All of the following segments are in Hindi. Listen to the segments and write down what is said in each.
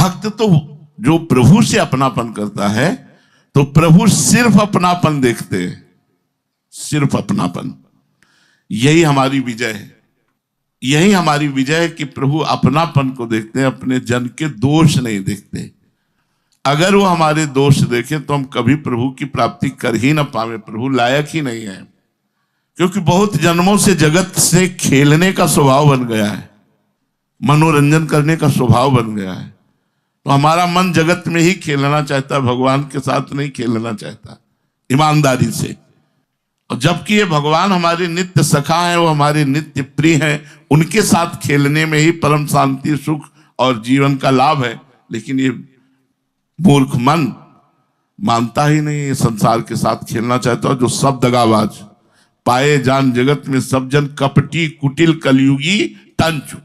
भक्त तो जो प्रभु से अपनापन करता है तो प्रभु सिर्फ अपनापन देखते हैं, सिर्फ अपनापन। यही हमारी विजय है, यही हमारी विजय है कि प्रभु अपनापन को देखते हैं, अपने जन के दोष नहीं देखते। अगर वो हमारे दोष देखें तो हम कभी प्रभु की प्राप्ति कर ही ना पावे, प्रभु लायक ही नहीं है। क्योंकि बहुत जन्मों से जगत से खेलने का स्वभाव बन गया है, मनोरंजन करने का स्वभाव बन गया है। तो हमारा मन जगत में ही खेलना चाहता है, भगवान के साथ नहीं खेलना चाहता ईमानदारी से। और जबकि ये भगवान हमारे नित्य सखा हैं, वो हमारे नित्य प्रिय हैं, उनके साथ खेलने में ही परम शांति, सुख और जीवन का लाभ है। लेकिन ये मूर्ख मन मानता ही नहीं, ये संसार के साथ खेलना चाहता है। जो सब दगाबाज पाए जान जगत में सब जन कपटी कुटिल कलयुगी तंचु,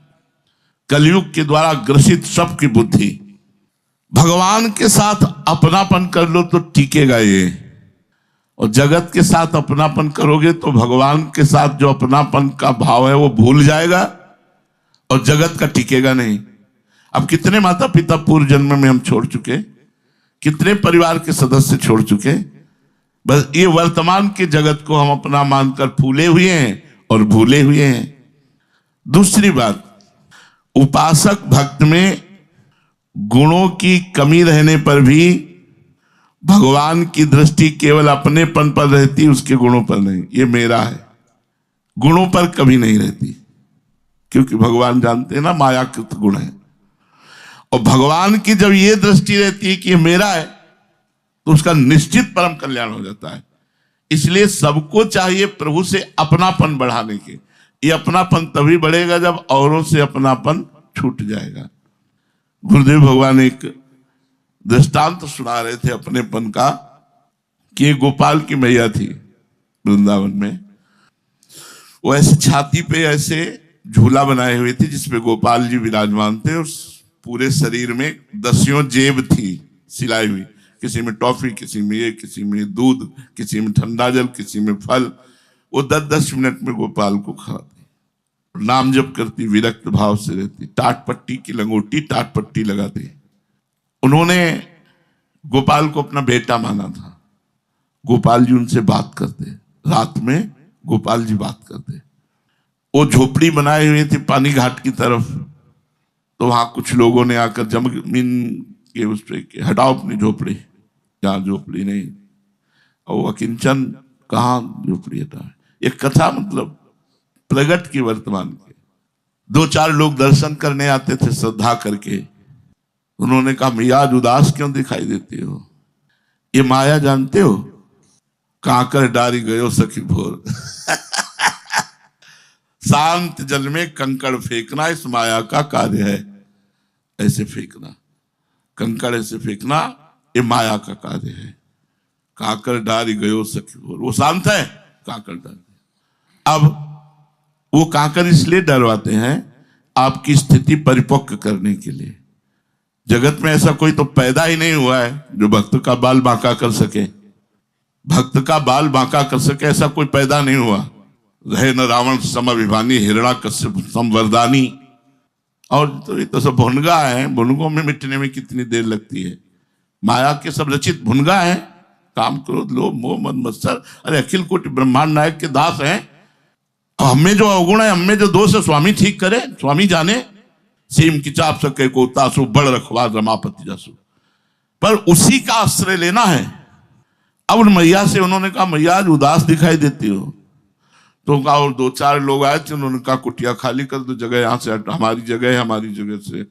कलयुग के द्वारा ग्रसित सबकी बुद्धि। भगवान के साथ अपनापन कर लो तो टिकेगा ये, और जगत के साथ अपनापन करोगे तो भगवान के साथ जो अपनापन का भाव है वो भूल जाएगा और जगत का टिकेगा नहीं। अब कितने माता पिता पूर्व जन्म में हम छोड़ चुके, कितने परिवार के सदस्य छोड़ चुके, बस ये वर्तमान के जगत को हम अपना मानकर फूले हुए हैं और भूले हुए हैं। दूसरी बात, उपासक भक्त में गुणों की कमी रहने पर भी भगवान की दृष्टि केवल अपनेपन पर रहती, उसके गुणों पर नहीं। ये मेरा है, गुणों पर कभी नहीं रहती, क्योंकि भगवान जानते हैं ना मायाकृत गुण है। और भगवान की जब ये दृष्टि रहती है कि ये मेरा है तो उसका निश्चित परम कल्याण हो जाता है। इसलिए सबको चाहिए प्रभु से अपनापन बढ़ाने के। ये अपनापन तभी बढ़ेगा जब औरों से अपनापन छूट जाएगा। गुरुदेव भगवान एक दृष्टांत सुना रहे थे अपनेपन का कि एक गोपाल की मैया थी वृंदावन में। वो ऐसे छाती पे ऐसे झूला बनाए हुए थे जिसपे गोपाल जी विराजमान थे। उस पूरे शरीर में 10 जेब थी सिलाई हुई, किसी में टॉफी, किसी में ये, किसी में दूध, किसी में ठंडा जल, किसी में फल। वो 10-10 मिनट में गोपाल को खाती, नाम जप करती, विरक्त भाव से रहती, टाट पट्टी की लंगोटी टाट पट्टी लगाती। उन्होंने गोपाल को अपना बेटा माना था। गोपाल जी उनसे बात करते, रात में गोपाल जी बात करते। वो झोपड़ी बनाए हुए थी पानी घाट की तरफ, तो वहां कुछ लोगों ने आकर जमीन के उस पे हटाओ अपनी झोपड़ी, यहाँ झोपड़ी नहीं। और वो अकिंचन कहाँ झोपड़ी हटाए। एक कथा मतलब प्रगट की वर्तमान के। 2-4 लोग दर्शन करने आते थे श्रद्धा करके। उन्होंने कहा मैया आज उदास क्यों दिखाई देती हो? ये माया जानते हो, कांकर डारी गयो सखी भोर। शांत जल में कंकड़ फेंकना इस माया का कार्य है। ऐसे फेंकना, कंकड़ ऐसे फेंकना, ये माया का कार्य है। कांकर डारी गयो सखी भोर, वो शांत है, कांकर डारी। अब वो कांकर इसलिए डरवाते हैं आपकी स्थिति परिपक्व करने के लिए। जगत में ऐसा कोई तो पैदा ही नहीं हुआ है जो भक्त का बाल बांका कर सके। भक्त का बाल बांका कर सके ऐसा कोई पैदा नहीं हुआ। रहे न रावण समभिमानी हिरण्याकश्यप संवरदानी। और तो ये तो सब भुनगा है, भुनगों में मिटने में कितनी देर लगती है। माया के सब रचित भुनगा है, काम क्रोध लोभ मोह मद मत्सर, अरे अखिल कोटि ब्रह्मांड नायक के दास हैं। हमें जो अवगुण है, हमें जो दोष है, स्वामी ठीक करे, स्वामी जाने। सीम की चाप सके को तासु बड़ रखवार रमापति जासु, पर उसी का आश्रय लेना है। अब उन मैया से उन्होंने कहा मैया आज उदास दिखाई देती हो। तो कहा, और 2-4 लोग आए थे, उन्होंने कहा कुटिया खाली कर दो, जगह यहाँ से हमारी जगह है, हमारी जगह से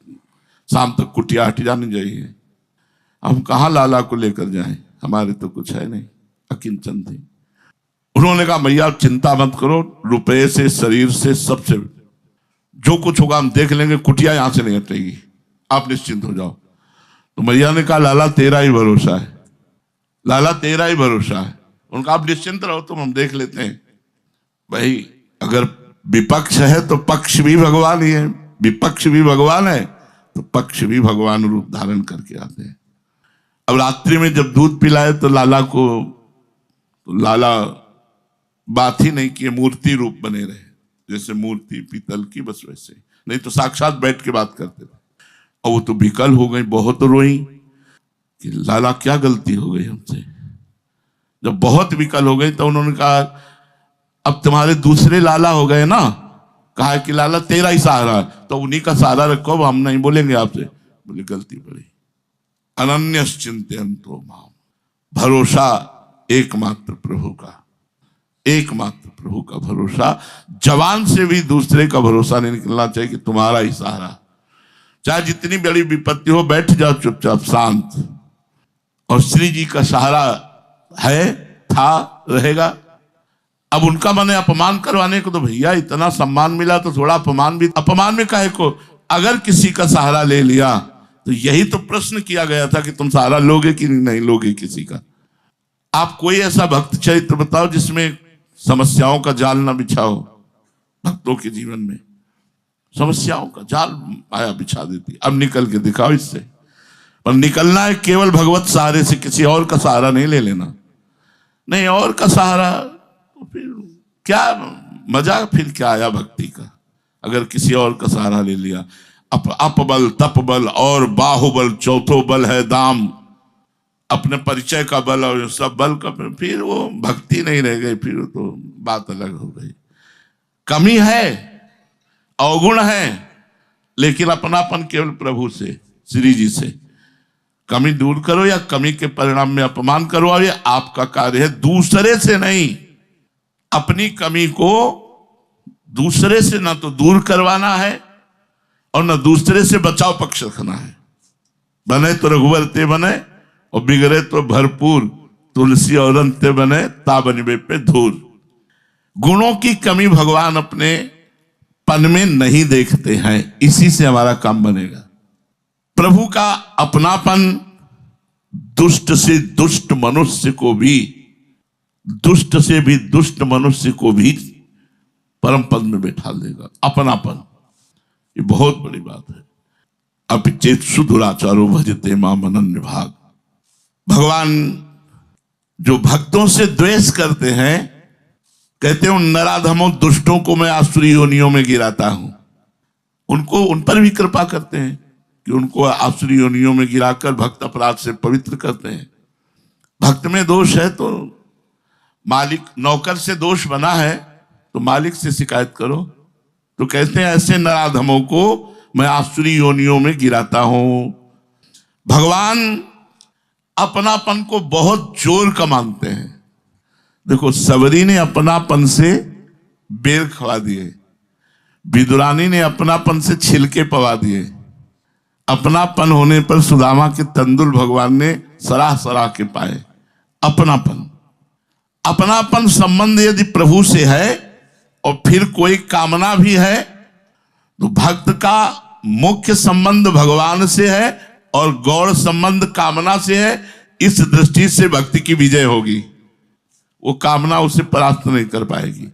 शाम तक कुटिया हट जानी चाहिए। हम कहाँ लाला को लेकर जाएं, हमारे तो कुछ है नहीं, अकिंचन थी। उन्होंने कहा मैया चिंता मत करो, रुपए से शरीर से सबसे जो कुछ होगा हम देख लेंगे, कुटिया यहां से नहीं हटेगी, आप निश्चिंत हो जाओ। तो मैया ने कहा लाला तेरा ही भरोसा है, लाला तेरा ही भरोसा है। उनका आप निश्चिंत रहो, तुम हम देख लेते हैं। भाई अगर विपक्ष है तो पक्ष भी भगवान ही है, विपक्ष भी भगवान है तो पक्ष भी भगवान रूप धारण करके आते हैं। अब रात्रि में जब दूध पिलाए तो लाला को, तो लाला बात ही नहीं कि मूर्ति रूप बने रहे, जैसे मूर्ति पीतल की, बस वैसे नहीं तो साक्षात बैठ के बात करते थे। और वो तो विकल हो गई, बहुत रोई कि लाला क्या गलती हो गई हमसे। जब बहुत विकल हो गई तो उन्होंने कहा अब तुम्हारे दूसरे लाला हो गए ना, कहा कि लाला तेरा ही सहारा, तो उन्हीं का सहारा रखो, अब हम नहीं बोलेंगे आपसे। बोले गलती पड़ी। अनन्यस चिंतयन्तो माम, भरोसा एकमात्र प्रभु का, एकमात्र प्रभु का भरोसा। जवान से भी दूसरे का भरोसा नहीं निकलना चाहिए कि तुम्हारा ही सहारा। चाहे जितनी बड़ी विपत्ति हो, बैठ जाओ चुपचाप शांत। और श्री जी का सहारा है, था, रहेगा। अब उनका मैंने अपमान करवाने को, तो भैया इतना सम्मान मिला तो थोड़ा अपमान भी, अपमान में काहे को। अगर किसी का सहारा ले लिया तो यही तो प्रश्न किया गया था कि तुम सहारा लोगे कि नहीं लोगे किसी का। आप कोई ऐसा भक्त चरित्र बताओ जिसमें समस्याओं का जाल ना बिछाओ। भक्तों के जीवन में समस्याओं का जाल माया बिछा देती। अब निकल के दिखाओ इससे। पर निकलना है केवल भगवत सहारे से, किसी और का सहारा नहीं ले लेना। नहीं और का सहारा तो फिर क्या मजा, फिर क्या आया भक्ति का अगर किसी और का सहारा ले लिया। अपबल तपबल और बाहुबल, चौथो बल है दाम। अपने परिचय का बल और सब बल का, फिर वो भक्ति नहीं रह गई, फिर तो बात अलग हो गई। कमी है, अवगुण है, लेकिन अपनापन केवल प्रभु से, श्री जी से। कमी दूर करो या कमी के परिणाम में अपमान करो, और ये आपका कार्य है, दूसरे से नहीं। अपनी कमी को दूसरे से ना तो दूर करवाना है और ना दूसरे से बचाव पक्ष रखना है। बने तो रघुवर ते बने और बिगड़े तो भरपूर, तुलसी और अंते बने ताबनबे पे धूर। गुणों की कमी भगवान अपने पन में नहीं देखते हैं, इसी से हमारा काम बनेगा। प्रभु का अपनापन दुष्ट से दुष्ट मनुष्य को भी, दुष्ट से भी दुष्ट मनुष्य को भी परम पद में बैठा देगा। अपनापन ये बहुत बड़ी बात है। अपिचेत सुदुराचारो भजते माम अनन्य भाग। भगवान जो भक्तों से द्वेष करते हैं, कहते हैं उन नराधमों दुष्टों को मैं आसुरी योनियों में गिराता हूं। उनको, उन पर भी कृपा करते हैं कि उनको आसुरी योनियों में गिराकर भक्त अपराध से पवित्र करते हैं। भक्त में दोष है तो मालिक, नौकर से दोष बना है तो मालिक से शिकायत करो। तो कहते हैं ऐसे नराधमों को मैं आसुरी योनियों में गिराता हूं। भगवान अपनापन को बहुत जोर का मानते हैं। देखो, सबरी ने अपनापन से बेर खवा दिए, विदुरानी ने अपनापन से छिलके पवा दिए। अपनापन होने पर सुदामा के तंदुल भगवान ने सराह सराह के पाए। अपनापन, अपनापन संबंध यदि प्रभु से है और फिर कोई कामना भी है, तो भक्त का मुख्य संबंध भगवान से है और गौड़ संबंध कामना से है। इस दृष्टि से भक्ति की विजय होगी, वो कामना उसे परास्त नहीं कर पाएगी।